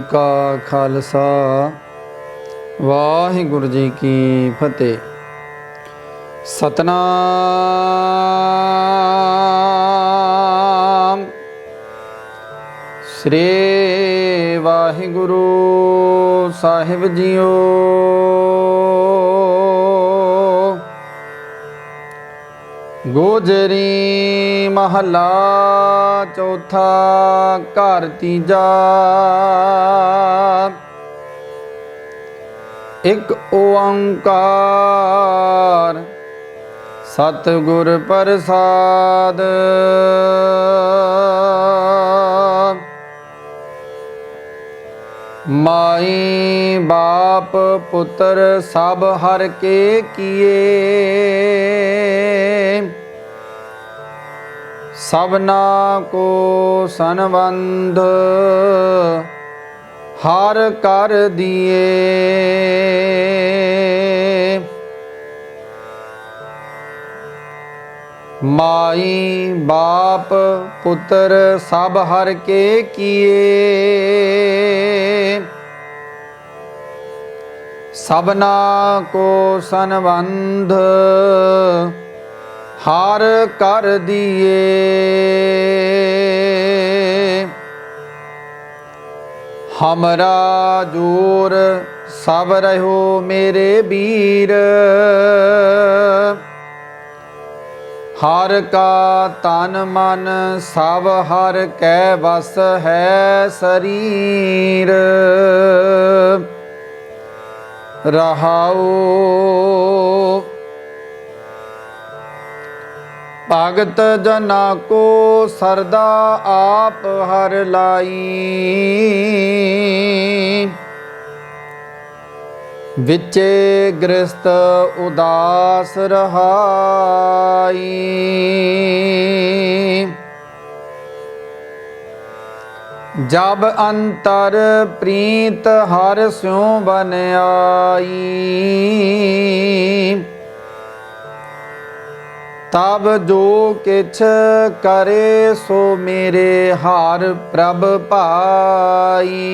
का खालसा वाहिगुरु जी की फतेह। सतनाम श्री वाहिगुरु साहिब जीओ। गोजरी महला चौथा घर तीजा। एक ओंकार सतगुर प्रसाद। माई बाप पुत्र सब हर के किए। सबना को संबंध हर कर दिए। माई बाप पुत्र सब हर के किए। सबना को संबंध हार कर दिए। हमरा जोर सब रहो मेरे वीर। हर का तन मन सब हर कै बस है शरीर। रहाओ भगत जना को सरदा आप हर लाई। विचे गृहस्थ उदास रहाई। जब अंतर प्रीत हर स्यों बन आई। तब जो किछ करे सो मेरे हार प्रभ पाई।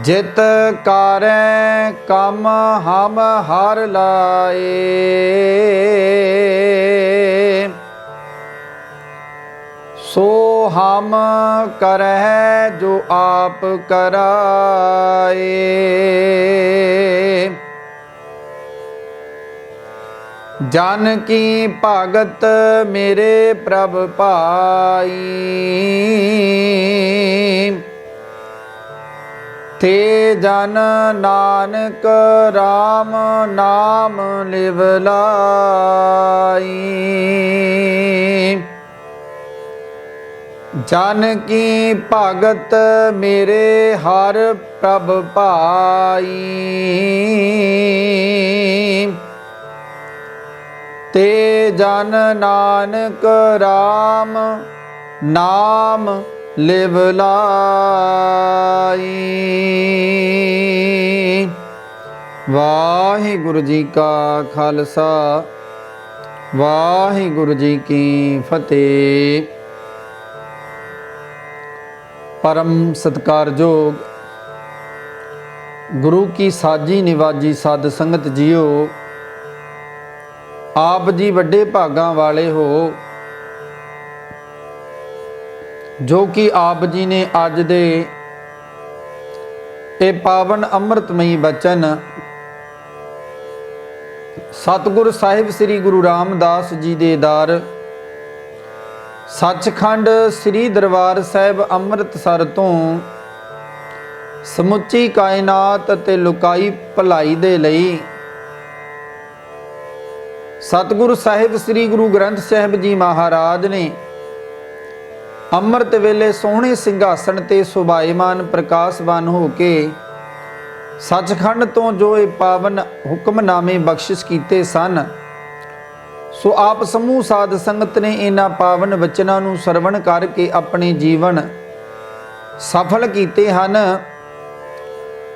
जित कारै कम हम हर लाए। सो हम करह जो आप कराए। जन की भगत मेरे प्रभ पाई। ते जन नानक राम नाम लिव लाई। जन की भगत मेरे हर प्रभ पाई। ते जन नानक राम नाम लिव लाई। वाहिगुरु जी का खालसा वाहिगुरु जी की फतेह। परम सत्कारयोग गुरु की साजी निवाजी साध संगत जीओ। आप जी वड्डे भागां वाले हो जो कि आप जी ने अज दे ये पावन अमृतमयी बचन सतगुर साहिब श्री गुरु रामदास जी दे दार सचखंड श्री दरबार साहिब अमृतसर तो समुची कायनात ते लुकाई भलाई दे लई सतगुरु साहिब श्री गुरु ग्रंथ साहिब जी महाराज ने अमृत वेले सोहणे सिंघासन ते सुभाईमान प्रकाशवान हो के सचखंड तो जो ये पावन हुक्मनामे बख्शिश कीते सन। सो आप समूह साध संगत ने इन्हां पावन वचनां नूं सरवण करके अपने जीवन सफल कीते हन।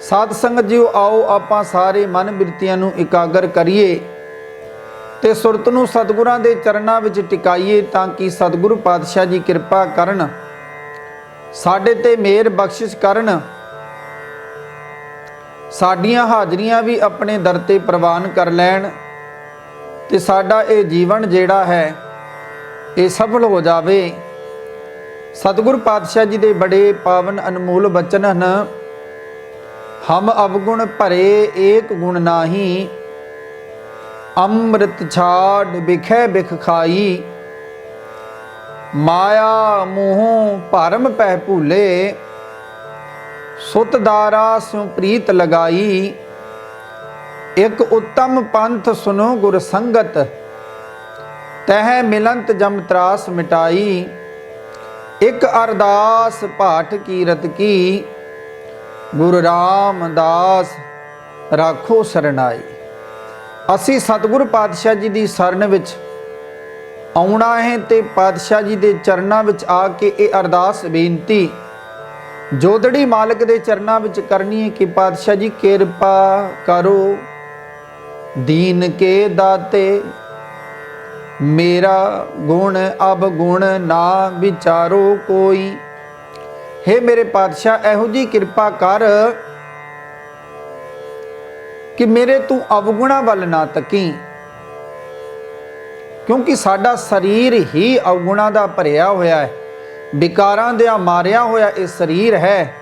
साध संगत जीओ आओ आपां सारे मन बिरतियां नूं इकागर करिए ते सुरत नूं सतगुरां दे चरनां विच टिकाईए तां कि सतगुरु पातशाह जी किरपा करन साडे ते मेहर बख्शिश करन, साडियां हाजरियां भी अपने दर ते प्रवान कर लैन ते साडा ये जीवन जिहड़ा है ये सफल हो जावे। सतगुर पातशाह जी दे बड़े पावन अनमोल बचन हन। हम अवगुण भरे एक गुण नाही, अमृत छाड़ बिखै बिख खाई। माया मोह भरम पै भूले, सुत दारा स्यों प्रीत लगाई। एक उत्तम पंथ सुनो गुर संगत, तह मिलंत जम त्रास मिटाई। एक अरदास पाठ कीरत की, गुरु रामदास राखो सरनाई। असी सतगुर पातशाह जी की शरण विच आउणा है ते पातशाह जी के चरणों विच आके ये अरदास बेनती जोदड़ी मालिक के चरणों विच करनी है कि पातशाह जी किरपा करो दीन के दाते, मेरा गुण अब गुण ना विचारो कोई। हे मेरे पातशाह एहो जी किरपा कर कि मेरे तू अवगुणा वल ना तकी, क्योंकि साडा शरीर ही अवगुणा दा भरिया होया है, विकारां दे मारिया होया ये शरीर है।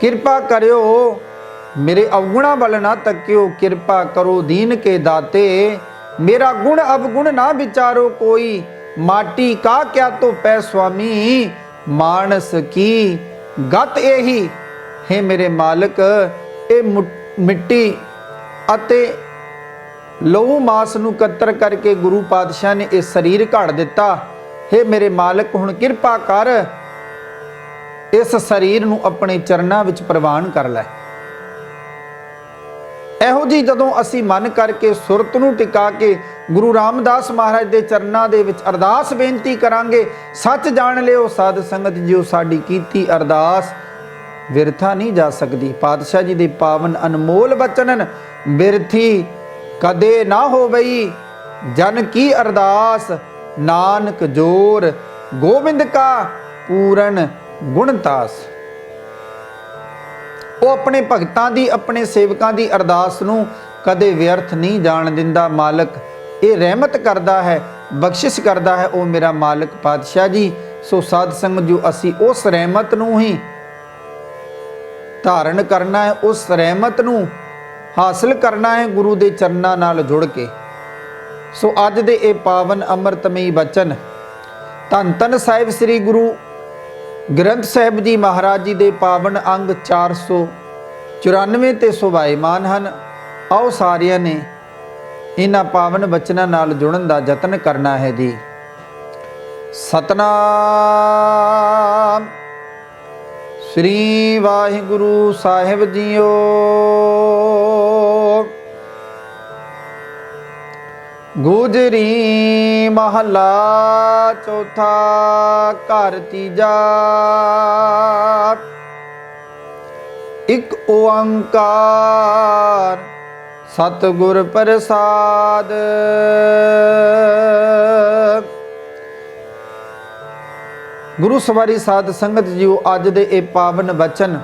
किरपा करियो मेरे अवगुणा वल ना तकियो, किरपा करो दीन के दाते, मेरा गुण अवगुण ना विचारो कोई। माटी का क्या तो पै स्वामी, मानस की गत यही। हे मेरे मालिक ये मिट्टी अते लहू मास नूं कतर करके गुरु पातशाह ने इस शरीर घड़ दिता। हे मेरे मालिक हुण किरपा कर इस शरीर नूं अपने चरनां विच प्रवान कर लै। एहो जी जदों असी मन करके सुरत नूं टिका के गुरु रामदास महाराज दे चरनां दे विच अरदास बेनती करांगे, सच जान लियो साध संगत जियो साडी कीती अरदास बिरथा नहीं जा सकती। पातशाह जी दे पावन अनमोल बचन बिरथी कदे ना हो बई, जन की अरदास नानक जोर, गोविंद का पूरन गुणतास। वो अपने भगतां दी अपने सेवकां दी अरदास नूं कदे व्यर्थ नहीं जाण दिंदा। मालक ये रहमत करदा है, बख्शिश करदा है वो मेरा मालक पातशाह जी। सो साध संगत जो असी उस रहमत नूं ही धारण करना है, उस रहमत नूं हासिल करना है गुरु दे चरनां नाल जुड़ के। सो अज दे ये पावन अमृतमयी बचन धन धन साहिब श्री गुरु ग्रंथ साहिब जी महाराज जी दे पावन अंग 494 ते शोभायमान हन। आओ सारियां ने इन्हां पावन बचनां नाल जुड़न दा यतन करना है जी। सतनाम श्री वाहिगुरु साहिब जीओ। गुजरी महला चौथा घर तीजा। एक ओंकार सतगुर प्रसाद। गुरु सवारी साध संगत जीओ अज दे ए पावन बचन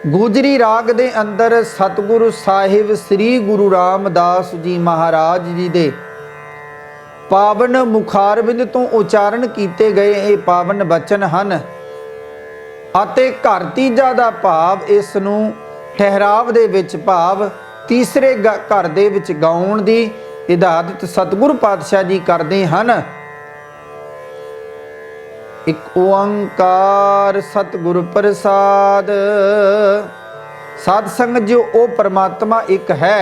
गुजरी राग दे अंदर सतगुरु साहिब श्री गुरु रामदास जी महाराज जी दे पावन मुखारबिंद तो उचारण किए गए ये पावन बचन हन। अते घर तीजा दा भाव इस नूं ठहराव दे विच भाव तीसरे घर दे विच गाउण दी हिदायत सतगुरु पातशाह जी करदे हन। एक ओंकार सतगुरु प्रसाद। साध संगत जो ओ परमात्मा एक है,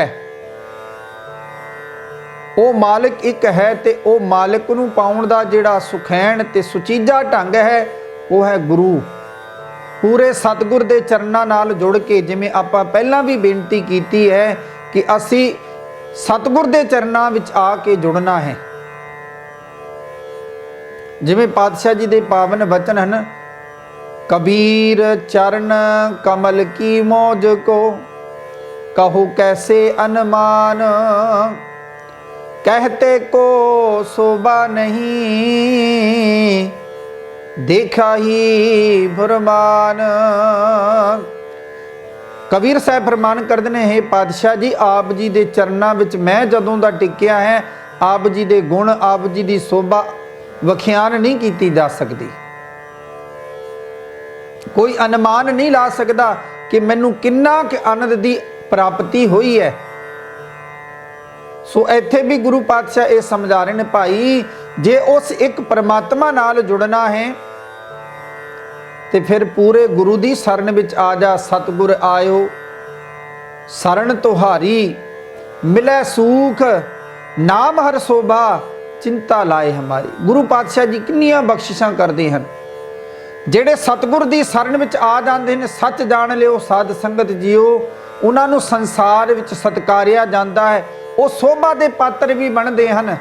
ओ मालिक एक है ते ओ मालिक नूं पाउण दा जिहड़ा सुखैण ते सुचीजा ढंग है वो है गुरु। पूरे सतगुर दे चरनां नाल जुड़ के जिवें आपां पहलां भी बेनती कीती है कि असी सतगुर दे चरनां विच आके जुड़ना है। जिवें पातशाह जी दे पावन वचन हन, कबीर चरण कमल की मौज को कहो कैसे अनमान, कहते को शोभा नहीं देखा ही फरमान। कबीर साहब फरमान करते हैं, हे पातशाह जी, आप जी के चरणों में मैं जदों का टिकिया है, आप जी के गुण, आप जी की शोभा वखियान नहीं की जा सकती। कोई अनुमान नहीं ला सकता कि मैनू किन्ना कि आनंद की प्राप्ति हुई है। सो इत्थे भी गुरु पातशाह ये समझा रहे हैं, भाई जे उस एक परमात्मा नाल जुड़ना है तो फिर पूरे गुरु की शरण विच आ जा। सतगुर आयो शरण तुहारी, मिले सूख नाम हर शोभा, चिंता लाए हमारी। गुरु पातशाह जी किन्नियां बख्शिशां करते हैं। ਜਿਹੜੇ सतगुर की शरण ਵਿੱਚ आ जाते हैं, सच जान लियो साध संगत जियो, उन्होंने संसार ਵਿੱਚ सत्कारिया जाता है, वो शोभा के पात्र भी बनते हैं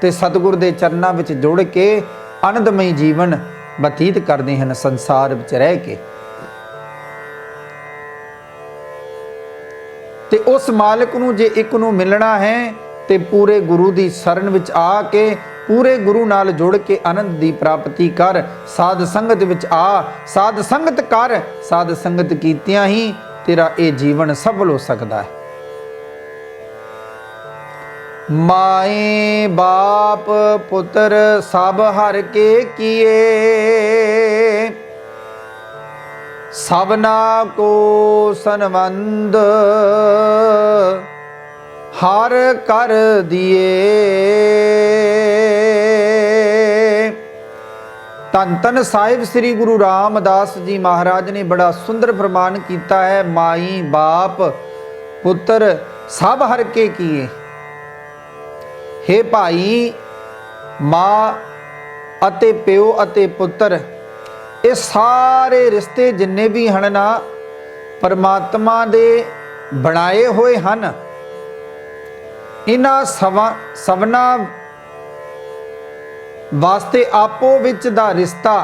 ते सतगुर के चरणों ਵਿੱਚ जुड़ के आनंदमय जीवन बतीत करते हैं संसार ਵਿੱਚ रह के। ते उस मालिक नूं जे एक नूं मिलना है ते पूरे गुरु की शरण ਵਿੱਚ आके पूरे गुरु नाल जुड़ के आनंद की प्राप्ति कर। साध संगत विच आ, साध संगत कर, साध संगत कीतियां ही तेरा ये जीवन सफल हो सकता है। माए बाप पुत्र सब हर के किए, सबना को सनबंद हर कर दिए। धन धन साहिब श्री गुरु रामदास जी महाराज ने बड़ा सुंदर फरमान किया है, माई बाप पुत्र सब हर के किए। हे भाई, माँ अते प्यो अते पुत्र, ये सारे रिश्ते जिन्ने भी हैं ना परमात्मा दे बनाए हुए हैं। इन्हां सबना वास्ते आपो विच दा रिश्ता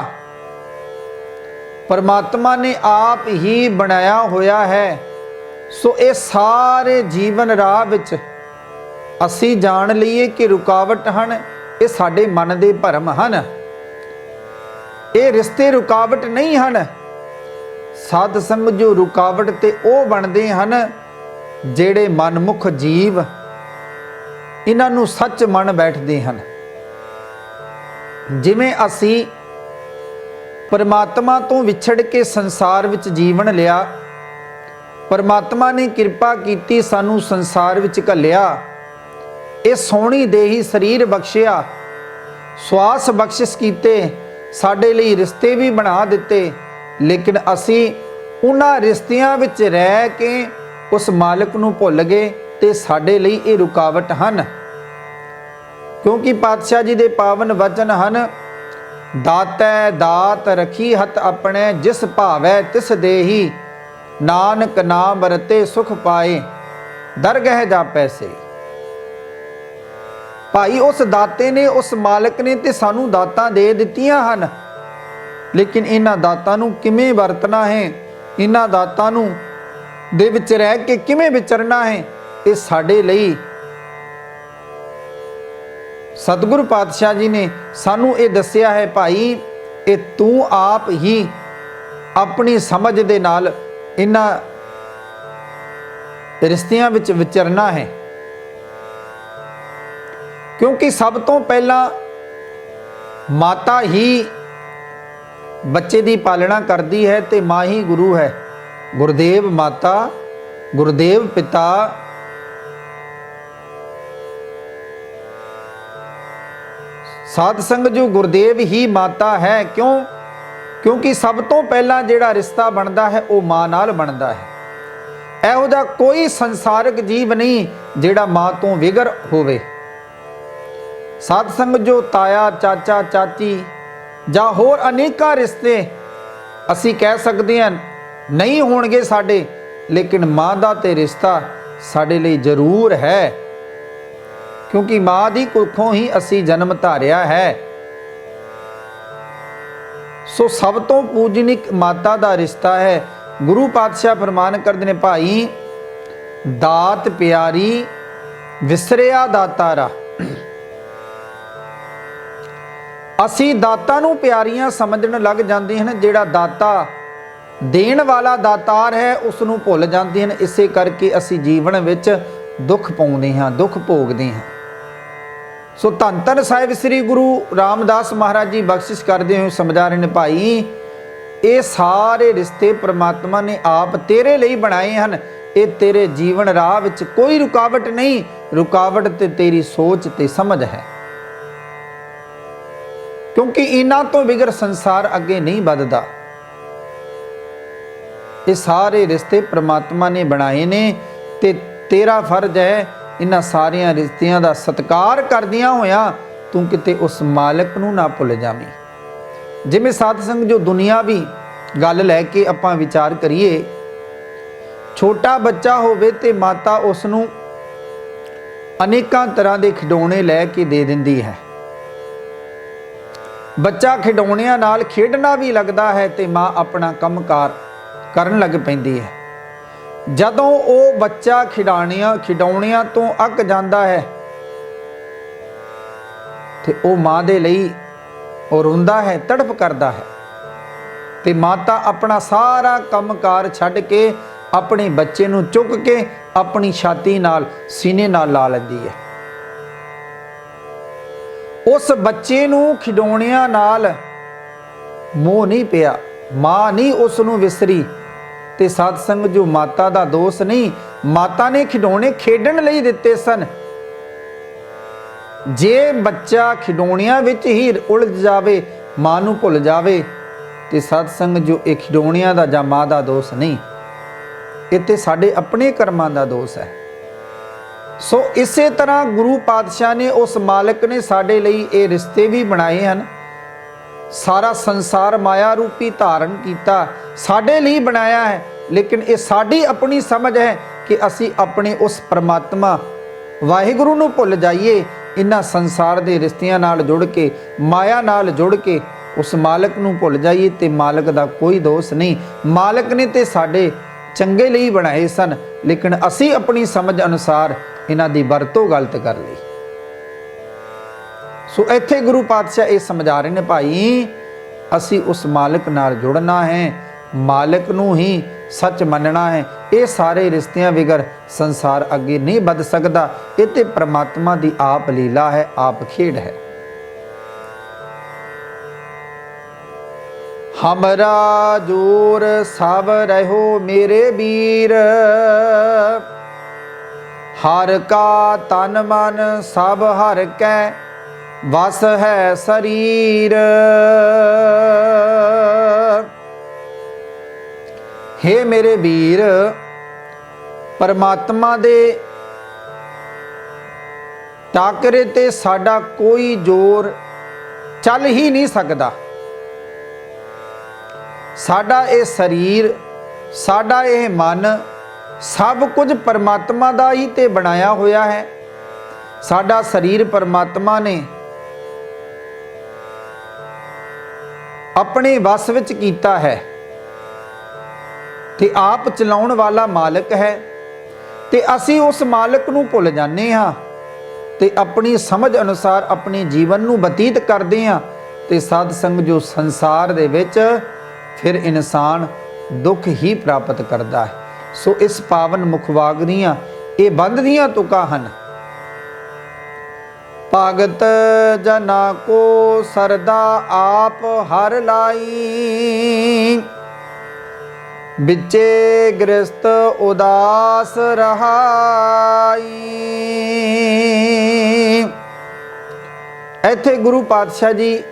परमात्मा ने आप ही बनाया होया है। सो ये सारे जीवन राह विच असी जान लीए कि रुकावट हैं, ये साडे मन दे भरम हैं। ये रिश्ते रुकावट नहीं हैं। साध संग जो रुकावट ते ओ बनते हैं जेड़े मनमुख जीव इन्हां नूं सच मन बैठते हैं। जिमें असी परमात्मा तो विछड़ के संसार विच जीवन लिया, परमात्मा ने कृपा की सानू संसार विच घल्लिया, ये सोहनी देही शरीर बख्शिया, स्वास बख्शिश कीते, साडे लई रिश्ते भी बना दिते, लेकिन असी उन्हां रिश्तियां विच रह के उस मालिक नूं भुल गए ते साडे लई ये रुकावट हैं। क्योंकि पातशाह जी दे पावन वचन हैं, दातै दात रखी हथ अपने, जिस भावै तिस देही, नानक नाम वरते सुख पाए, दरगह जापै से। भाई उस दाते ने, उस मालिक ने ते सानू दातां दे दित्तियां हैं, लेकिन इन्हां दातां नूं किवें वरतना है, इन्हां दातां नूं दे विच रह के किवें विचरना है, ये साडे लई सतगुरु पातशाह जी ने सानू ये दसिया है। भाई ये तू आप ही अपनी समझ दे नाल इन्हां रिश्तियां विच विचरना है। क्योंकि सब तो पहला माता ही बच्चे की पालना करती है ते माँ ही गुरु है। गुरुदेव माता, गुरुदेव पिता, साध संग जो गुरुदेव ही माता है। क्यों? क्योंकि सब तो पहला जिहड़ा रिश्ता बनता है वो माँ नाल बनता है। इहो जिहा कोई संसारिक जीव नहीं जिहड़ा माँ तो विगर होवे। साध संग जो ताया चाचा चाची जां होर अनेकां रिश्ते असी कह सकते हैं नहीं होणगे साडे, लेकिन माँ दा ते रिश्ता साडे लई जरूर है। क्योंकि माँ दी कुखों ही असी जन्म धारिया है। सो सब तो पूजनिक माता दा रिश्ता है। गुरु पातशाह फरमान करते ने, भाई दात प्यारी विसरिया दातारा। ਅਸੀਂ ਦਾਤਾ ਨੂੰ ਪਿਆਰੀਆਂ ਸਮਝਣ ਲੱਗ ਜਾਂਦੇ ਹਨ। ਜਿਹੜਾ ਦਾਤਾ ਦੇਣ ਵਾਲਾ ਦਾਤਾਰ ਹੈ ਉਸ ਨੂੰ ਭੁੱਲ ਜਾਂਦੇ ਹਨ। ਇਸੇ ਕਰਕੇ ਅਸੀਂ ਜੀਵਨ ਵਿੱਚ ਦੁੱਖ ਪਾਉਂਦੇ ਹਾਂ, ਦੁੱਖ ਭੋਗਦੇ ਹਾਂ। ਸੋ ਧੰਨ ਧੰਨ ਸਾਹਿਬ ਸ੍ਰੀ ਗੁਰੂ ਰਾਮਦਾਸ ਮਹਾਰਾਜ ਜੀ ਬਖਸ਼ਿਸ਼ ਕਰਦੇ ਹੋਏ ਸਮਝਾ ਰਹੇ ਨੇ, ਭਾਈ ਇਹ ਸਾਰੇ ਰਿਸ਼ਤੇ ਪ੍ਰਮਾਤਮਾ ਨੇ ਆਪ ਤੇਰੇ ਲਈ ਬਣਾਏ ਹਨ। ਇਹ ਤੇਰੇ ਜੀਵਨ ਰਾਹ ਵਿੱਚ ਕੋਈ ਰੁਕਾਵਟ ਨਹੀਂ, ਰੁਕਾਵਟ ਤੇ ਤੇਰੀ ਸੋਚ ਤੇ ਸਮਝ ਹੈ। ਕਿਉਂਕਿ ਇਹਨਾਂ ਤੋਂ ਬਿਗਰ ਸੰਸਾਰ ਅੱਗੇ ਨਹੀਂ ਵੱਧਦਾ। ਇਹ ਸਾਰੇ ਰਿਸ਼ਤੇ ਪ੍ਰਮਾਤਮਾ ਨੇ ਬਣਾਏ ਨੇ ਤੇ ਤੇਰਾ ਫਰਜ਼ ਹੈ ਇਹਨਾਂ ਸਾਰਿਆਂ ਰਿਸ਼ਤਿਆਂ ਦਾ ਸਤਿਕਾਰ ਕਰਦਿਆਂ ਹੋਇਆਂ ਤੂੰ ਕਿਤੇ ਉਸ ਮਾਲਕ ਨੂੰ ਨਾ ਭੁੱਲ ਜਾਵੀਂ। ਜਿਵੇਂ ਸਾਧ ਸੰਗ ਜੋ ਦੁਨੀਆਵੀ ਗੱਲ ਲੈ ਕੇ ਆਪਾਂ ਵਿਚਾਰ ਕਰੀਏ, ਛੋਟਾ ਬੱਚਾ ਹੋਵੇ ਤੇ ਮਾਤਾ ਉਸ ਨੂੰ ਅਨੇਕਾਂ ਤਰ੍ਹਾਂ ਦੇ ਖਿਡੌਣੇ ਲੈ ਕੇ ਦੇ ਦਿੰਦੀ ਹੈ। ਬੱਚਾ ਖਿਡੌਣਿਆਂ ਨਾਲ ਖੇਡਣਾ ਵੀ ਲੱਗਦਾ ਹੈ ਤੇ ਮਾਂ ਆਪਣਾ ਕੰਮਕਾਰ ਕਰਨ ਲੱਗ ਪੈਂਦੀ ਹੈ। ਜਦੋਂ ਉਹ ਬੱਚਾ ਖਿਡੌਣਿਆਂ ਤੋਂ ਅੱਕ ਜਾਂਦਾ ਹੈ ਤੇ ਉਹ ਮਾਂ ਦੇ ਲਈ ਉਹ ਰੋਂਦਾ ਹੈ, ਤੜਪ ਕਰਦਾ ਹੈ ਤੇ ਮਾਤਾ ਆਪਣਾ ਸਾਰਾ ਕੰਮਕਾਰ ਛੱਡ ਕੇ ਆਪਣੇ ਬੱਚੇ ਨੂੰ ਚੁੱਕ ਕੇ ਆਪਣੀ ਛਾਤੀ ਨਾਲ, ਸੀਨੇ ਨਾਲ ਲਾ ਲੈਂਦੀ ਹੈ। ਉਸ ਬੱਚੇ ਨੂੰ ਖਿਡੌਣਿਆਂ ਨਾਲ ਮੋਹ ਨਹੀਂ ਪਿਆ, ਮਾਂ ਨਹੀਂ ਉਸ ਨੂੰ ਵਿਸਰੀ। ਤੇ ਸਾਧ ਸੰਗ ਜੋ ਮਾਤਾ ਦਾ ਦੋਸ਼ ਨਹੀਂ, ਮਾਤਾ ਨੇ ਖਿਡੌਣੇ ਖੇਡਣ ਲਈ ਦਿੱਤੇ ਸਨ। ਜੇ ਬੱਚਾ ਖਿਡੌਣਿਆਂ ਵਿੱਚ ਹੀ ਉਲਝ ਜਾਵੇ, ਮਾਂ ਨੂੰ ਭੁੱਲ ਜਾਵੇ, ਤੇ ਸਾਧ ਸੰਗ ਜੋ ਇਹ ਖਿਡੌਣਿਆਂ ਦਾ ਜਾਂ ਮਾਂ ਦਾ ਦੋਸ਼ ਨਹੀਂ, ਇਹ ਤੇ ਸਾਡੇ ਆਪਣੇ ਕਰਮਾਂ ਦਾ ਦੋਸ਼ ਹੈ। ਸੋ ਇਸੇ ਤਰ੍ਹਾਂ ਗੁਰੂ ਪਾਤਸ਼ਾਹ ਨੇ, ਉਸ ਮਾਲਕ ਨੇ ਸਾਡੇ ਲਈ ਇਹ ਰਿਸ਼ਤੇ ਵੀ ਬਣਾਏ ਹਨ। ਸਾਰਾ ਸੰਸਾਰ ਮਾਇਆ ਰੂਪੀ ਧਾਰਨ ਕੀਤਾ, ਸਾਡੇ ਲਈ ਬਣਾਇਆ ਹੈ। ਲੇਕਿਨ ਇਹ ਸਾਡੀ ਆਪਣੀ ਸਮਝ ਹੈ ਕਿ ਅਸੀਂ ਆਪਣੇ ਉਸ ਪਰਮਾਤਮਾ ਵਾਹਿਗੁਰੂ ਨੂੰ ਭੁੱਲ ਜਾਈਏ। ਇਹਨਾਂ ਸੰਸਾਰ ਦੇ ਰਿਸ਼ਤਿਆਂ ਨਾਲ ਜੁੜ ਕੇ, ਮਾਇਆ ਨਾਲ ਜੁੜ ਕੇ ਉਸ ਮਾਲਕ ਨੂੰ ਭੁੱਲ ਜਾਈਏ ਤੇ ਮਾਲਕ ਦਾ ਕੋਈ ਦੋਸ਼ ਨਹੀਂ। ਮਾਲਕ ਨੇ ਤੇ ਸਾਡੇ ਚੰਗੇ ਲਈ ਬਣਾਏ ਸਨ, ਲੇਕਿਨ ਅਸੀਂ ਆਪਣੀ ਸਮਝ ਅਨੁਸਾਰ ਇਹਨਾਂ ਦੀ ਵਰਤੋਂ ਗਲਤ ਕਰ ਲਈ। ਸੋ ਇੱਥੇ ਗੁਰੂ ਪਾਤਸ਼ਾਹ ਇਹ ਸਮਝਾ ਰਹੇ ਨੇ, ਭਾਈ ਅਸੀਂ ਉਸ ਮਾਲਕ ਨਾਲ ਜੁੜਨਾ ਹੈ, ਮਾਲਕ ਨੂੰ ਹੀ ਸੱਚ ਮੰਨਣਾ ਹੈ। ਇਹ ਸਾਰੇ ਰਿਸ਼ਤਿਆਂ ਬਿਗਰ ਸੰਸਾਰ ਅੱਗੇ ਨਹੀਂ ਵੱਧ ਸਕਦਾ। ਇਹ ਤੇ ਪ੍ਰਮਾਤਮਾ ਦੀ ਆਪ ਲੀਲਾ ਹੈ, ਆਪ ਖੇਡ ਹੈ। ਹਮਰਾ ਜੋਰ ਸਭ ਰਹੋ ਮੇਰੇ ਵੀਰ, ਹਰ ਕਾ ਤਨ ਮਨ ਸਭ ਹਰ ਕੈ ਵਸ ਹੈ ਸਰੀਰ। हे ਮੇਰੇ ਵੀਰ, ਪਰਮਾਤਮਾ ਦੇ ਟਾਕਰੇ ਤੇ ਸਾਡਾ ਕੋਈ ਜ਼ੋਰ ਚੱਲ ਹੀ ਨਹੀਂ ਸਕਦਾ। ਸਾਡਾ ਇਹ ਸਰੀਰ, ਸਾਡਾ ਇਹ ਮਨ, ਸਭ ਕੁਝ ਪਰਮਾਤਮਾ ਦਾ ਹੀ ਤੇ ਬਣਾਇਆ ਹੋਇਆ ਹੈ। ਸਾਡਾ ਸਰੀਰ ਪਰਮਾਤਮਾ ਨੇ ਆਪਣੇ ਵਸ ਵਿੱਚ ਕੀਤਾ ਹੈ ਤੇ ਆਪ ਚਲਾਉਣ ਵਾਲਾ ਮਾਲਕ ਹੈ। ਤੇ ਅਸੀਂ ਉਸ ਮਾਲਕ ਨੂੰ ਭੁੱਲ ਜਾਂਦੇ ਹਾਂ ਤੇ ਆਪਣੀ ਸਮਝ ਅਨੁਸਾਰ ਆਪਣੇ ਜੀਵਨ ਨੂੰ ਬਤੀਤ ਕਰਦੇ ਹਾਂ। ਤੇ ਸਾਧ ਸੰਗ ਜੋ ਸੰਸਾਰ ਦੇ ਵਿੱਚ ਫਿਰ ਇਨਸਾਨ ਦੁੱਖ ਹੀ ਪ੍ਰਾਪਤ ਕਰਦਾ ਹੈ। ਸੋ ਇਸ ਪਾਵਨ ਮੁਖਵਾਕ ਦੀਆਂ ਇਹ ਬੰਦ ਦੀਆਂ ਤੁਕਾਂ ਹਨ। ਭਗਤ ਜਨਾ ਕੋ ਸਰਦਾ ਆਪ ਹਰ ਲਾਈ, ਵਿਚੇ ਗ੍ਰਸਤ ਉਦਾਸ ਰਹਾਈ। ਇੱਥੇ ਗੁਰੂ ਪਾਤਸ਼ਾਹ ਜੀ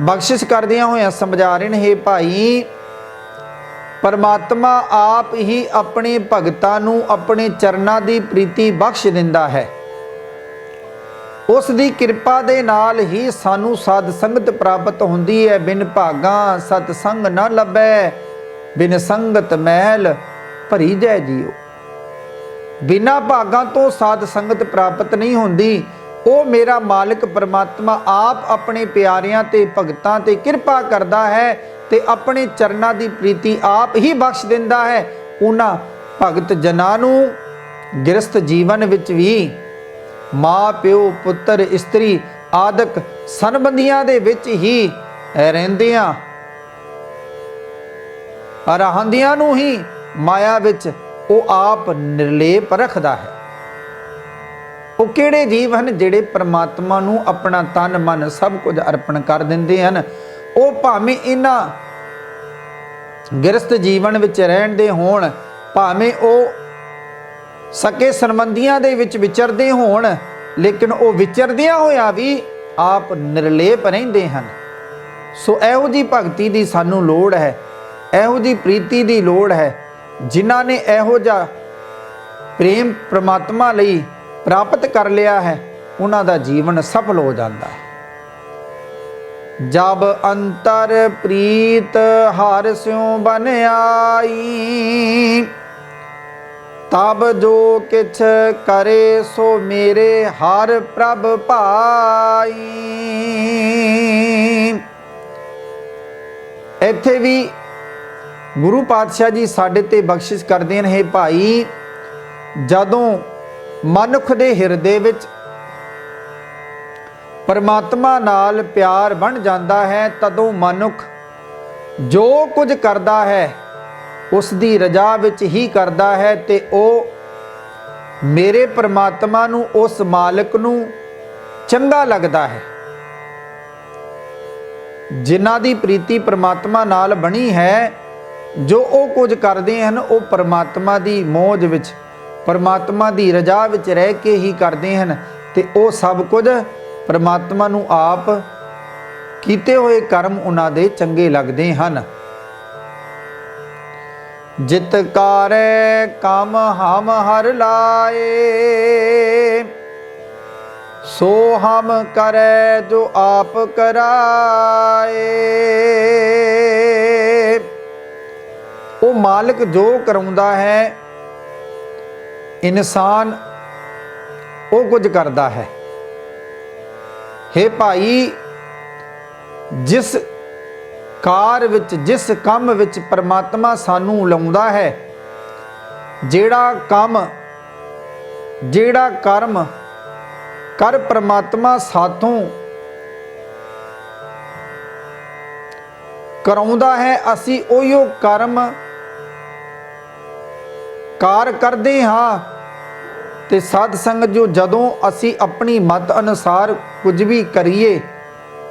ਬਖਸ਼ਿਸ਼ ਕਰਦਿਆਂ ਹੋਇਆਂ ਸਮਝਾ ਰਹੇ ਨੇ, हे ਭਾਈ, ਪਰਮਾਤਮਾ ਆਪ ਹੀ ਆਪਣੇ ਭਗਤਾਂ ਨੂੰ ਆਪਣੇ ਚਰਨਾਂ ਦੀ ਪ੍ਰੀਤੀ ਬਖਸ਼ ਦਿੰਦਾ ਹੈ। ਉਸ ਦੀ ਕਿਰਪਾ ਦੇ ਨਾਲ ਹੀ ਸਾਨੂੰ ਸਾਧ ਸੰਗਤ ਪ੍ਰਾਪਤ ਹੁੰਦੀ ਹੈ। ਬਿਨ ਭਾਗਾਂ ਸਤ ਸੰਗ ਨਾ ਲੱਭੈ, ਬਿਨ ਸੰਗਤ ਮਹਿਲ ਭਰੀ ਜੈ ਜੀਓ। ਬਿਨਾ ਭਾਗਾਂ ਤੋਂ ਸਾਧ ਸੰਗਤ ਪ੍ਰਾਪਤ ਨਹੀਂ ਹੁੰਦੀ। ਉਹ ਮੇਰਾ ਮਾਲਕ ਪਰਮਾਤਮਾ ਆਪ ਆਪਣੇ ਪਿਆਰਿਆਂ ਤੇ ਭਗਤਾਂ ਤੇ ਕਿਰਪਾ ਕਰਦਾ ਹੈ ਤੇ ਆਪਣੇ ਚਰਨਾਂ ਦੀ ਪ੍ਰੀਤੀ ਆਪ ਹੀ ਬਖਸ਼ ਦਿੰਦਾ ਹੈ। ਉਹਨਾਂ ਭਗਤ ਜਨਾਂ ਨੂੰ ਗ੍ਰਸਤ ਜੀਵਨ ਵਿੱਚ ਵੀ ਮਾਂ ਪਿਓ ਪੁੱਤਰ ਇਸਤਰੀ ਆਦਿਕ ਸੰਬੰਧੀਆਂ ਦੇ ਵਿੱਚ ਹੀ ਰਹਿੰਦਿਆਂ ਰਹਿੰਦਿਆਂ ਨੂੰ ਹੀ ਮਾਇਆ ਵਿੱਚ ਉਹ ਆਪ ਨਿਰਲੇਪ ਰੱਖਦਾ ਹੈ। ਉਹ ਕਿਹੜੇ ਜੀਵ ਹਨ ਜਿਹੜੇ ਪਰਮਾਤਮਾ ਨੂੰ ਆਪਣਾ ਤਨ ਮਨ ਸਭ ਕੁਝ ਅਰਪਣ ਕਰ ਦਿੰਦੇ ਹਨ। ਉਹ ਭਾਵੇਂ ਇਹਨਾਂ ਗਿਰਸਤ ਜੀਵਨ ਵਿੱਚ ਰਹਿੰਦੇ ਹੋਣ, ਭਾਵੇਂ ਉਹ ਸਕੇ ਸੰਬੰਧੀਆਂ ਦੇ ਵਿੱਚ ਵਿਚਰਦੇ ਹੋਣ, ਲੇਕਿਨ ਉਹ ਵਿਚਰਦਿਆਂ ਹੋਇਆ ਵੀ ਆਪ ਨਿਰਲੇਪ ਰਹਿੰਦੇ ਹਨ। ਸੋ ਇਹੋ ਜਿਹੀ ਭਗਤੀ ਦੀ ਸਾਨੂੰ ਲੋੜ ਹੈ, ਇਹੋ ਜਿਹੀ ਪ੍ਰੀਤੀ ਦੀ ਲੋੜ ਹੈ। ਜਿਨ੍ਹਾਂ ਨੇ ਇਹੋ ਜਿਹਾ ਪ੍ਰੇਮ ਪ੍ਰਮਾਤਮਾ ਲਈ ਪ੍ਰਾਪਤ ਕਰ ਲਿਆ ਹੈ, ਉਹਨਾਂ ਦਾ ਜੀਵਨ ਸਫਲ ਹੋ ਜਾਂਦਾ ਹੈ। ਜਬ ਅੰਤਰ ਪ੍ਰੀਤ ਹਰਿ ਸਿਉ ਬਨ ਆਈ, ਤਬ ਜੋ ਕਿਛ ਕਰੇ ਸੋ ਮੇਰੇ ਹਰ ਪ੍ਰਭ ਭਾਈ। ਇੱਥੇ ਵੀ ਗੁਰੂ ਪਾਤਸ਼ਾਹ ਜੀ ਸਾਡੇ ਤੇ ਬਖਸ਼ਿਸ਼ ਕਰਦੇ ਨੇ, ਹੈ ਭਾਈ, ਜਦੋਂ ਮਨੁੱਖ ਦੇ ਹਿਰਦੇ ਵਿੱਚ ਪਰਮਾਤਮਾ ਨਾਲ ਪਿਆਰ ਬਣ ਜਾਂਦਾ ਹੈ, ਤਦੋਂ ਮਨੁੱਖ ਜੋ ਕੁਝ ਕਰਦਾ ਹੈ ਉਸ ਦੀ ਰਜ਼ਾ ਵਿੱਚ ਹੀ ਕਰਦਾ ਹੈ, ਤੇ ਉਹ ਮੇਰੇ ਪਰਮਾਤਮਾ ਨੂੰ, ਉਸ ਮਾਲਕ ਨੂੰ ਚੰਗਾ ਲੱਗਦਾ ਹੈ। ਜਿਨ੍ਹਾਂ ਦੀ ਪ੍ਰੀਤੀ ਪਰਮਾਤਮਾ ਨਾਲ ਬਣੀ ਹੈ, ਜੋ ਉਹ ਕੁਝ ਕਰਦੇ ਹਨ ਉਹ ਪਰਮਾਤਮਾ ਦੀ ਮੌਜ ਵਿੱਚ, ਪਰਮਾਤਮਾ ਦੀ ਰਜ਼ਾ ਵਿੱਚ ਰਹਿ ਕੇ ਹੀ ਕਰਦੇ ਹਨ, ਤੇ ਉਹ ਸਭ ਕੁਝ ਪਰਮਾਤਮਾ ਨੂੰ ਆਪ ਕੀਤੇ ਹੋਏ ਕਰਮ ਉਹਨਾਂ ਦੇ ਚੰਗੇ ਲੱਗਦੇ ਹਨ। ਜਿਤ ਕਾਰੈ ਕੰਮ ਹਮ ਹਰ ਲਾਏ, ਸੋ ਹਮ ਕਰੈ ਜੋ ਆਪ ਕਰਾਏ। ਉਹ ਮਾਲਕ ਜੋ ਕਰਾਉਂਦਾ ਹੈ, ਇਨਸਾਨ ਉਹ ਕੁਝ ਕਰਦਾ ਹੈ। ਹੇ ਭਾਈ, ਜਿਸ ਕਾਰ ਵਿੱਚ, ਜਿਸ ਕੰਮ ਵਿੱਚ ਪਰਮਾਤਮਾ ਸਾਨੂੰ ਲਾਉਂਦਾ ਹੈ, ਜਿਹੜਾ ਕੰਮ, ਜਿਹੜਾ ਕਰਮ ਕਰ ਪਰਮਾਤਮਾ ਸਾਥੋਂ ਕਰਾਉਂਦਾ ਹੈ, ਅਸੀਂ ਉਹੀਓ ਕਰਮ ਕਾਰ ਕਰਦੇ ਹਾਂ। ਤੇ ਸਾਧ ਸੰਗਤ ਜੋ ਜਦੋਂ ਅਸੀਂ ਆਪਣੀ ਮਤ ਅਨੁਸਾਰ ਕੁਝ ਵੀ ਕਰੀਏ,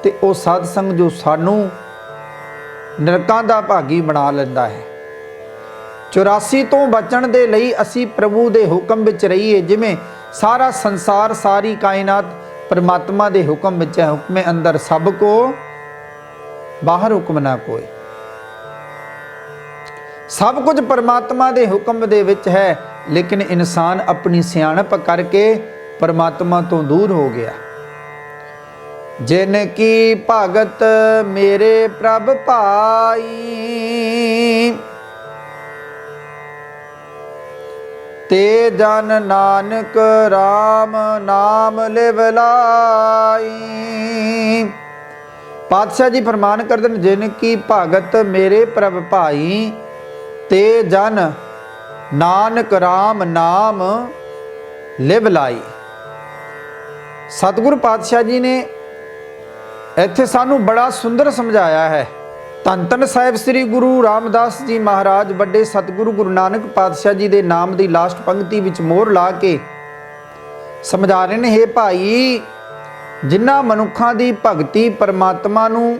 ਤੇ ਉਹ ਸਾਧ ਸੰਗਤ ਜੋ ਸਾਨੂੰ ਨਰਕਾਂ ਦਾ ਭਾਗੀ ਬਣਾ ਲੈਂਦਾ ਹੈ। 84 ਤੋਂ ਬਚਣ ਦੇ ਲਈ ਅਸੀਂ ਪ੍ਰਭੂ ਦੇ ਹੁਕਮ ਵਿੱਚ ਰਹੀਏ। ਜਿਵੇਂ ਸਾਰਾ ਸੰਸਾਰ, ਸਾਰੀ ਕਾਇਨਾਤ ਪਰਮਾਤਮਾ ਦੇ ਹੁਕਮ ਵਿੱਚ ਹੈ। ਹੁਕਮੇ ਅੰਦਰ ਸਭ ਕੋ, ਬਾਹਰ ਹੁਕਮ ਨਾ ਕੋਈ। ਸਭ ਕੁਝ ਪਰਮਾਤਮਾ ਦੇ ਹੁਕਮ ਦੇ ਵਿੱਚ ਹੈ, ਲੇਕਿਨ ਇਨਸਾਨ ਆਪਣੀ ਸਿਆਣਪ ਕਰਕੇ ਪਰਮਾਤਮਾ ਤੋਂ ਦੂਰ ਹੋ ਗਿਆ। ਜਿਨ ਕੀ ਭਗਤ ਮੇਰੇ ਪ੍ਰਭ ਭਾਈ, ਤੇ ਜਨ ਨਾਨਕ RAM ਨਾਮ ਲਿਵ ਲਾਈ। ਪਾਤਸ਼ਾਹ ਜੀ ਫਰਮਾਨ ਕਰਦੇ ਨੇ, ਜਿਨ ਕੀ ਭਗਤ ਮੇਰੇ ਪ੍ਰਭ ਭਾਈ, ਤੇ ਜਨ ਨਾਨਕ RAM ਨਾਮ ਲਿਵ ਲਾਈ। ਸਤਿਗੁਰ ਪਾਤਸ਼ਾਹ ਜੀ ਨੇ ਇੱਥੇ ਸਾਨੂੰ ਬੜਾ ਸੁੰਦਰ ਸਮਝਾਇਆ ਹੈ। ਧੰਨ ਧੰਨ ਸਾਹਿਬ ਸ੍ਰੀ ਗੁਰੂ ਰਾਮਦਾਸ ਜੀ ਮਹਾਰਾਜ ਵੱਡੇ ਸਤਿਗੁਰੂ ਗੁਰੂ ਨਾਨਕ ਪਾਤਸ਼ਾਹ ਜੀ ਦੇ ਨਾਮ ਦੀ ਲਾਸਟ ਪੰਕਤੀ ਵਿੱਚ ਮੋਹਰ ਲਾ ਕੇ ਸਮਝਾ ਰਹੇ ਨੇ, ਹੇ ਭਾਈ, ਜਿਨ੍ਹਾਂ ਮਨੁੱਖਾਂ ਦੀ ਭਗਤੀ ਪਰਮਾਤਮਾ ਨੂੰ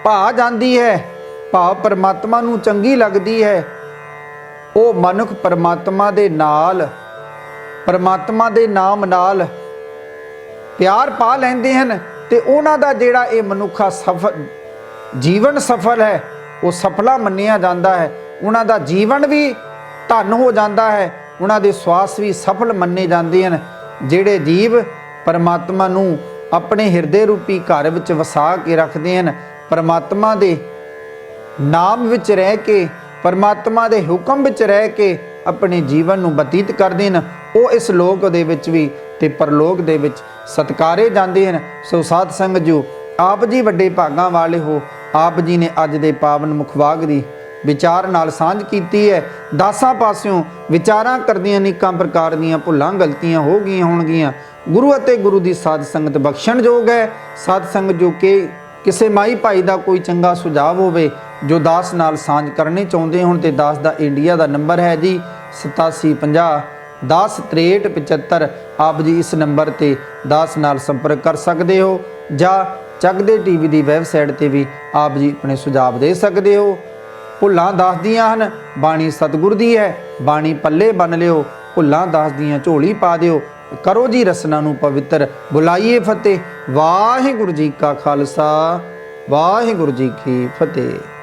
ਭਾ ਜਾਂਦੀ ਹੈ, ਭਾਵ ਪਰਮਾਤਮਾ ਨੂੰ ਚੰਗੀ ਲੱਗਦੀ ਹੈ, ਉਹ ਮਨੁੱਖ ਪਰਮਾਤਮਾ ਦੇ ਨਾਲ, ਪਰਮਾਤਮਾ ਦੇ ਨਾਮ ਨਾਲ ਪਿਆਰ ਪਾ ਲੈਂਦੇ ਹਨ, ਤੇ ਉਹਨਾਂ ਦਾ ਜਿਹੜਾ ਇਹ ਮਨੁੱਖਾ ਜੀਵਨ ਸਫਲ ਹੈ, ਉਹ ਸਫਲਾ ਮੰਨਿਆ ਜਾਂਦਾ ਹੈ। ਉਹਨਾਂ ਦਾ ਜੀਵਨ ਵੀ ਧਨ ਹੋ ਜਾਂਦਾ ਹੈ, ਉਹਨਾਂ ਦੇ ਸਵਾਸ ਵੀ ਸਫਲ ਮੰਨੇ ਜਾਂਦੇ ਹਨ। ਜਿਹੜੇ ਜੀਵ ਪਰਮਾਤਮਾ ਨੂੰ ਆਪਣੇ ਹਿਰਦੇ ਰੂਪੀ ਘਰ ਵਿੱਚ ਵਸਾ ਕੇ ਰੱਖਦੇ ਹਨ, ਪਰਮਾਤਮਾ ਦੇ ਨਾਮ ਵਿੱਚ ਰਹਿ ਕੇ, ਪਰਮਾਤਮਾ ਦੇ ਹੁਕਮ ਵਿੱਚ ਰਹਿ ਕੇ ਆਪਣੇ ਜੀਵਨ ਨੂੰ ਬਤੀਤ ਕਰਦੇ ਹਨ, ਉਹ ਇਸ ਲੋਕ ਦੇ ਵਿੱਚ ਵੀ ਤੇ ਪਰਲੋਕ ਦੇ ਵਿੱਚ ਸਤਿਕਾਰੇ ਜਾਂਦੇ ਹਨ। ਸੋ ਸਾਧ ਸੰਗਤ ਜੀ, ਆਪ ਜੀ ਵੱਡੇ ਭਾਗਾਂ ਵਾਲੇ ਹੋ। ਆਪ ਜੀ ਨੇ ਅੱਜ ਦੇ ਪਾਵਨ ਮੁਖਵਾਕ ਦੀ ਵਿਚਾਰ ਨਾਲ ਸਾਂਝ ਕੀਤੀ ਹੈ। 10 ਪਾਸਿਓਂ ਵਿਚਾਰਾਂ ਕਰਦੀਆਂ ਅਨੇਕਾਂ ਪ੍ਰਕਾਰ ਦੀਆਂ ਭੁੱਲਾਂ ਗਲਤੀਆਂ ਹੋ ਗਈਆਂ ਹੋਣਗੀਆਂ, ਗੁਰੂ ਅਤੇ ਗੁਰੂ ਦੀ ਸਾਧ ਸੰਗਤ ਬਖਸ਼ਣਯੋਗ ਹੈ। ਸਾਧ ਸੰਗਤ ਜੋ ਕਿ ਕਿਸੇ ਮਾਈ ਭਾਈ ਦਾ ਕੋਈ ਚੰਗਾ ਸੁਝਾਅ ਹੋਵੇ, ਜੋ ਦਾਸ ਨਾਲ ਸਾਂਝ ਕਰਨੀ ਚਾਹੁੰਦੇ ਹੋਣ, ਤੇ ਦਾਸ ਦਾ ਇੰਡੀਆ ਦਾ ਨੰਬਰ ਹੈ ਜੀ 8750 10 63 75। ਆਪ ਜੀ ਇਸ ਨੰਬਰ ਤੇ ਦਾਸ ਨਾਲ ਸੰਪਰਕ ਕਰ ਸਕਦੇ ਹੋ, ਜਾਂ ਚੱਕਦੇ ਟੀਵੀ ਦੀ ਵੈਬਸਾਈਟ ਤੇ ਵੀ ਆਪ ਜੀ ਆਪਣੇ ਸੁਝਾਅ ਦੇ ਸਕਦੇ ਹੋ। ਭੁੱਲਾਂ ਦੱਸਦੀਆਂ ਹਨ, ਬਾਣੀ ਸਤਿਗੁਰ ਦੀ ਹੈ, ਬਾਣੀ ਪੱਲੇ ਬੰਨ ਲਿਓ, ਭੁੱਲਾਂ ਦੱਸਦੀਆਂ ਝੋਲੀ ਪਾ ਦਿਓ। ਕਰੋ ਜੀ ਰਸਨਾ ਨੂੰ ਪਵਿੱਤਰ, ਬੁਲਾਈਏ ਫਤਿਹ। ਵਾਹਿਗੁਰੂ ਜੀ ਕਾ ਖਾਲਸਾ, ਵਾਹਿਗੁਰੂ ਜੀ ਕੀ ਫਤਿਹ।